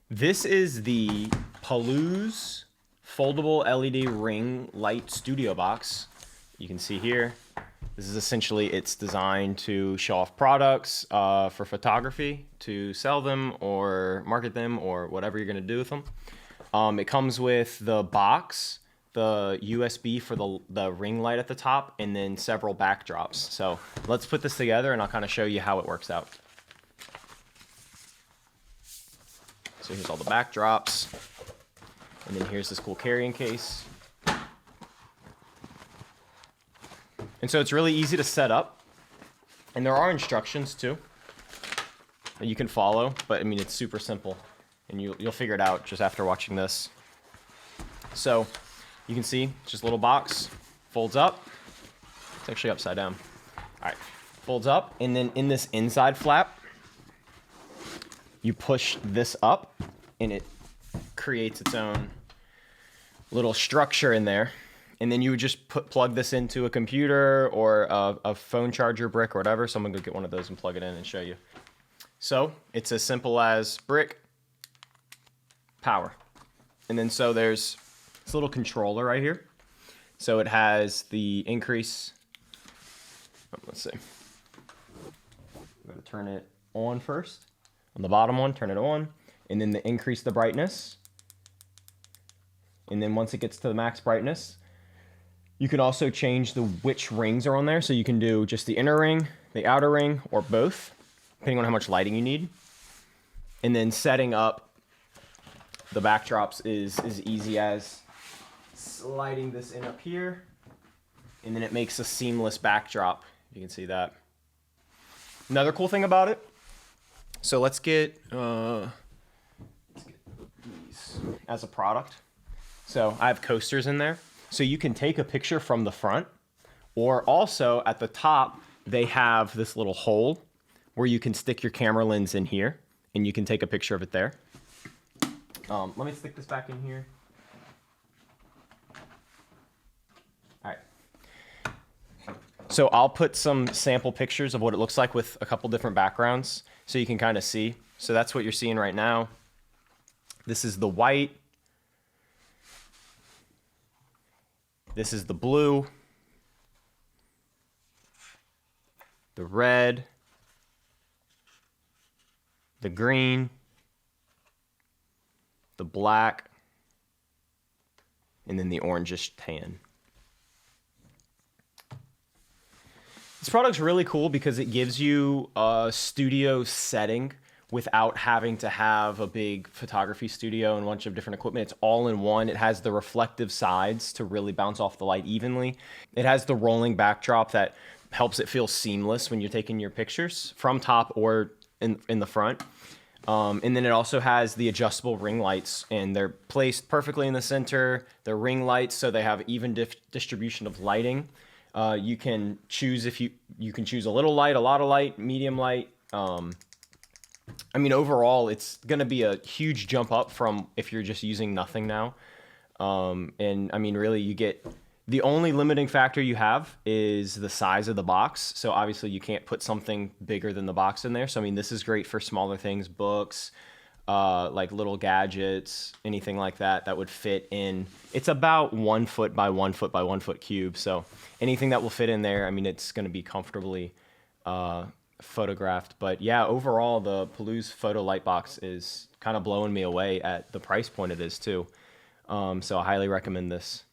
This is the PULUZ foldable LED ring light studio box. You can see here, this is essentially, it's designed to show off products for photography, to sell them or market them or whatever you're gonna do with them. It comes with the box, the USB for the ring light at the top, and then several backdrops. So let's put this together and I'll kind of show you how it works out. So here's all the backdrops, and then here's this cool carrying case. And so it's really easy to set up, and there are instructions too that you can follow, but I mean, it's super simple, and you'll figure it out just after watching this. So you can see, it's just a little box, folds up. It's actually upside down. All right, folds up, and then in this inside flap, you push this up and it creates its own little structure in there. And then you would just plug this into a computer or a phone charger brick or whatever. So I'm gonna go get one of those and plug it in and show you. So it's as simple as brick, power. And then so there's this little controller right here. So it has the increase, let's see. I'm gonna turn it on first. On the bottom one, turn it on, and then increase the brightness. And then once it gets to the max brightness, you can also change which rings are on there. So you can do just the inner ring, the outer ring, or both, depending on how much lighting you need. And then setting up the backdrops is as easy as sliding this in up here, and then it makes a seamless backdrop. You can see that. Another cool thing about it, so let's get these as a product. So I have coasters in there. So you can take a picture from the front, or also at the top, they have this little hole where you can stick your camera lens in here and you can take a picture of it there. Let me stick this back in here. All right. So I'll put some sample pictures of what it looks like with a couple different backgrounds so you can kind of see. So that's what you're seeing right now. This is the white. This is the blue. The red. The green. The black. And then the orangish tan. This product's really cool because it gives you a studio setting without having to have a big photography studio and a bunch of different equipment. It's all in one. It has the reflective sides to really bounce off the light evenly. It has the rolling backdrop that helps it feel seamless when you're taking your pictures from top or in the front. And then it also has the adjustable ring lights, and they're placed perfectly in the center. They're ring lights, so they have even distribution of lighting. You can choose if you can choose a little light, a lot of light, medium light. I mean, overall, it's going to be a huge jump up from if you're just using nothing now. And I mean, really, you get the only limiting factor you have is the size of the box. So obviously, you can't put something bigger than the box in there. So I mean, this is great for smaller things, books, like little gadgets, anything like that that would fit in. It's about 1 foot by 1 foot by 1 foot cube. So anything that will fit in there, I mean, it's going to be comfortably photographed. But yeah, overall, the PULUZ photo light box is kind of blowing me away at the price point it is too. So I highly recommend this.